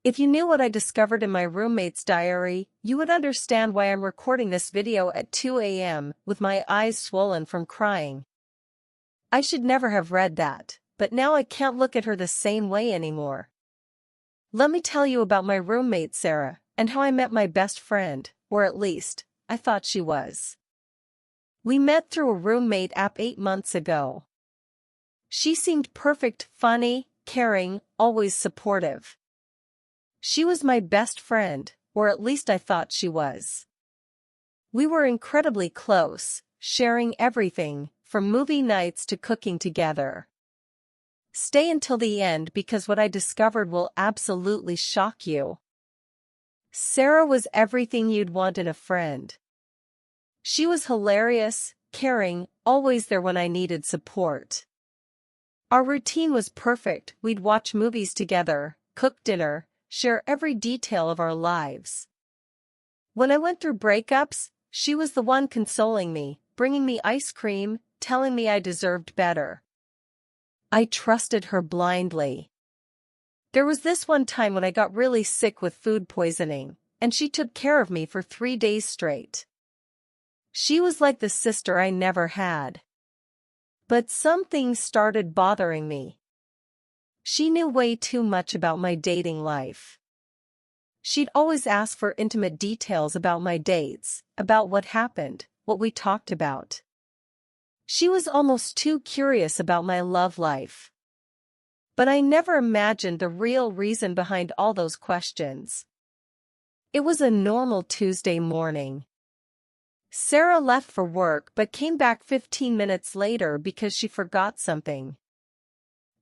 If you knew what I discovered in my roommate's diary, you would understand why I'm recording this video at 2 a.m. with my eyes swollen from crying. I should never have read that, but now I can't look at her the same way anymore. Let me tell you about my roommate Sarah, and how I met my best friend, or at least, I thought she was. We met through a roommate app 8 months ago. She seemed perfect, funny, caring, always supportive. She was my best friend, or at least I thought she was. We were incredibly close, sharing everything, from movie nights to cooking together. Stay until the end because what I discovered will absolutely shock you. Sarah was everything you'd want in a friend. She was hilarious, caring, always there when I needed support. Our routine was perfect. We'd watch movies together, cook dinner, share every detail of our lives. When I went through breakups, she was the one consoling me, bringing me ice cream, telling me I deserved better. I trusted her blindly. There was this one time when I got really sick with food poisoning, and she took care of me for 3 days straight. She was like the sister I never had. But some things started bothering me. She knew way too much about my dating life. She'd always ask for intimate details about my dates, about what happened, what we talked about. She was almost too curious about my love life. But I never imagined the real reason behind all those questions. It was a normal Tuesday morning. Sarah left for work but came back 15 minutes later because she forgot something.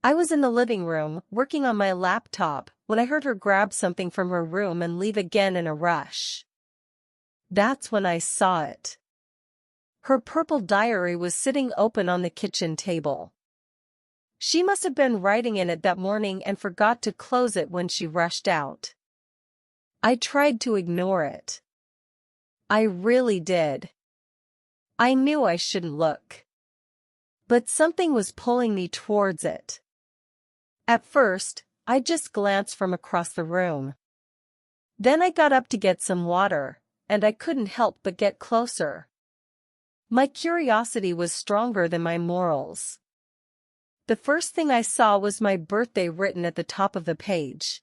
I was in the living room, working on my laptop, when I heard her grab something from her room and leave again in a rush. That's when I saw it. Her purple diary was sitting open on the kitchen table. She must have been writing in it that morning and forgot to close it when she rushed out. I tried to ignore it. I really did. I knew I shouldn't look. But something was pulling me towards it. At first, I just glanced from across the room. Then I got up to get some water, and I couldn't help but get closer. My curiosity was stronger than my morals. The first thing I saw was my birthday written at the top of the page.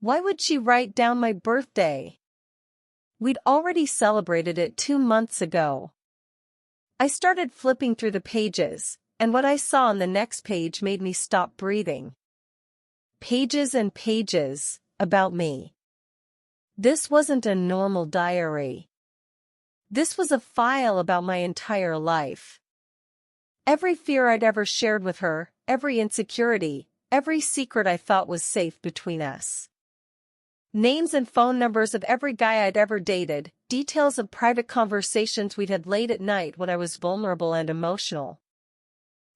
Why would she write down my birthday? We'd already celebrated it 2 months ago. I started flipping through the pages, and what I saw on the next page made me stop breathing. Pages and pages, about me. This wasn't a normal diary. This was a file about my entire life. Every fear I'd ever shared with her, every insecurity, every secret I thought was safe between us. Names and phone numbers of every guy I'd ever dated, details of private conversations we'd had late at night when I was vulnerable and emotional.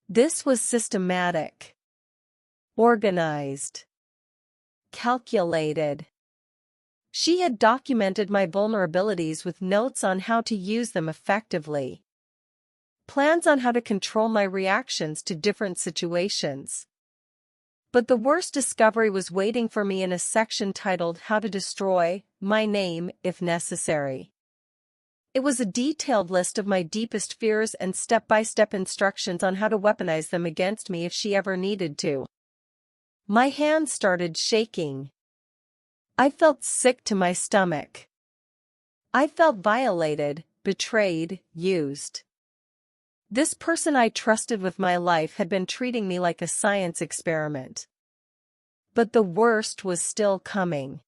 This was systematic. Organized. Calculated. She had documented my vulnerabilities with notes on how to use them effectively. Plans on how to control my reactions to different situations. But the worst discovery was waiting for me in a section titled How to Destroy My Name if Necessary. It was a detailed list of my deepest fears and step-by-step instructions on how to weaponize them against me if she ever needed to. My hands started shaking. I felt sick to my stomach. I felt violated, betrayed, used. This person I trusted with my life had been treating me like a science experiment. But the worst was still coming.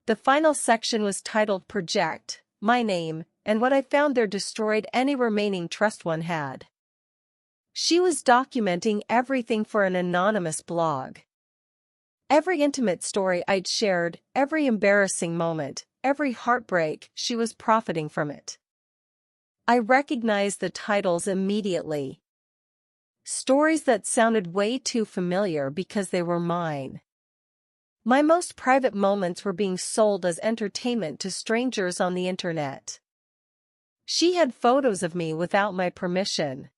The final section was titled Project, My Name, and what I found there destroyed any remaining trust one had. She was documenting everything for an anonymous blog. Every intimate story I'd shared, every embarrassing moment, every heartbreak, she was profiting from it. I recognized the titles immediately. Stories that sounded way too familiar because they were mine. My most private moments were being sold as entertainment to strangers on the internet. She had photos of me without my permission.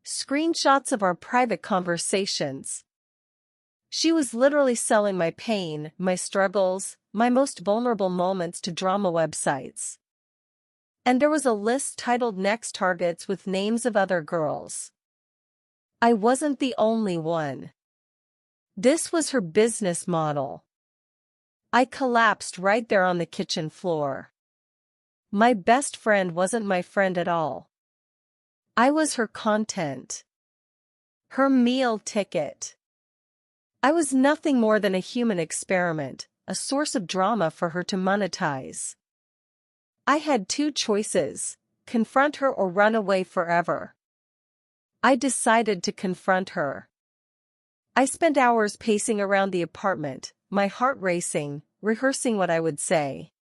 Screenshots of our private conversations. She was literally selling my pain, my struggles, my most vulnerable moments to drama websites. And there was a list titled Next Targets with names of other girls. I wasn't the only one. This was her business model. I collapsed right there on the kitchen floor. My best friend wasn't my friend at all. I was her content. Her meal ticket. I was nothing more than a human experiment, a source of drama for her to monetize. I had two choices: confront her or run away forever. I decided to confront her. I spent hours pacing around the apartment, my heart racing, rehearsing what I would say.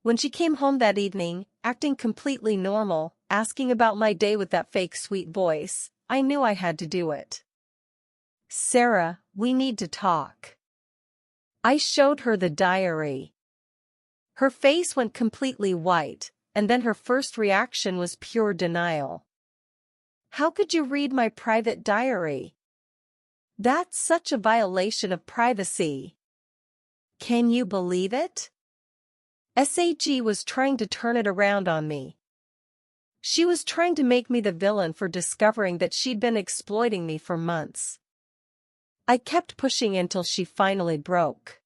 When she came home that evening, acting completely normal, asking about my day with that fake sweet voice, I knew I had to do it. "Sarah, we need to talk." I showed her the diary. Her face went completely white, and then her first reaction was pure denial. "How could you read my private diary? That's such a violation of privacy. Can you believe it?" SAG was trying to turn it around on me. She was trying to make me the villain for discovering that she'd been exploiting me for months. I kept pushing until she finally broke.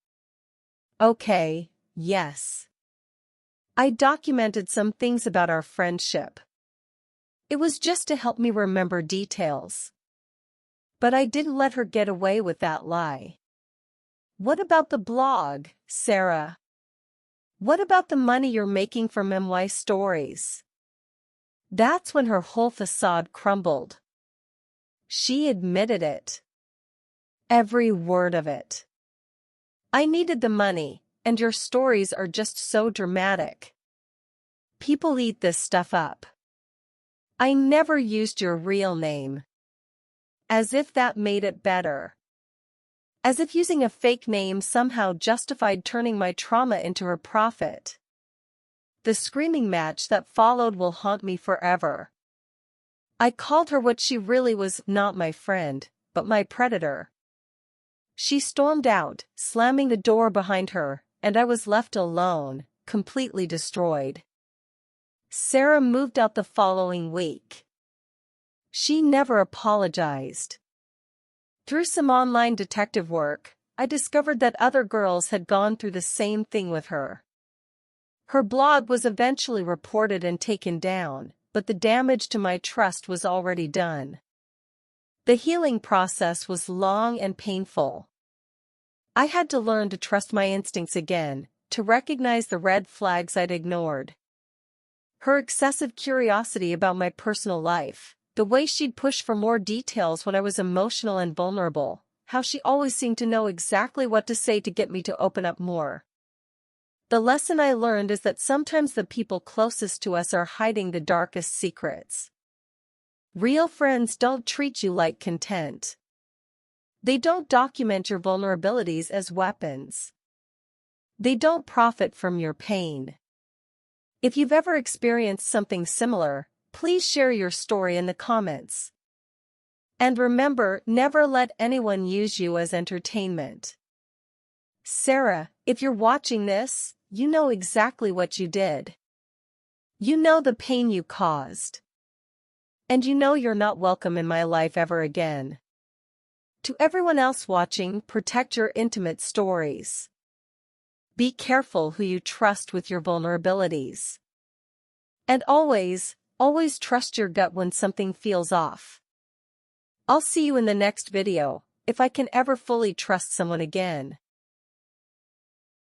"Okay, yes. I documented some things about our friendship. It was just to help me remember details. But I didn't let her get away with that lie." "What about the blog, Sarah? What about the money you're making from MY stories?" That's when her whole facade crumbled. She admitted it. Every word of it. "I needed the money, and your stories are just so dramatic. People eat this stuff up. I never used your real name." As if that made it better. As if using a fake name somehow justified turning my trauma into her profit. The screaming match that followed will haunt me forever. I called her what she really was: not my friend, but my predator. She stormed out, slamming the door behind her, and I was left alone, completely destroyed. Sarah moved out the following week. She never apologized. Through some online detective work, I discovered that other girls had gone through the same thing with her. Her blog was eventually reported and taken down, but the damage to my trust was already done. The healing process was long and painful. I had to learn to trust my instincts again, to recognize the red flags I'd ignored. Her excessive curiosity about my personal life, the way she'd push for more details when I was emotional and vulnerable, how she always seemed to know exactly what to say to get me to open up more. The lesson I learned is that sometimes the people closest to us are hiding the darkest secrets. Real friends don't treat you like content. They don't document your vulnerabilities as weapons. They don't profit from your pain. If you've ever experienced something similar, please share your story in the comments. And remember, never let anyone use you as entertainment. Sarah, if you're watching this, you know exactly what you did. You know the pain you caused. And you know you're not welcome in my life ever again. To everyone else watching, protect your intimate stories. Be careful who you trust with your vulnerabilities. And always trust your gut when something feels off. I'll see you in the next video, if I can ever fully trust someone again.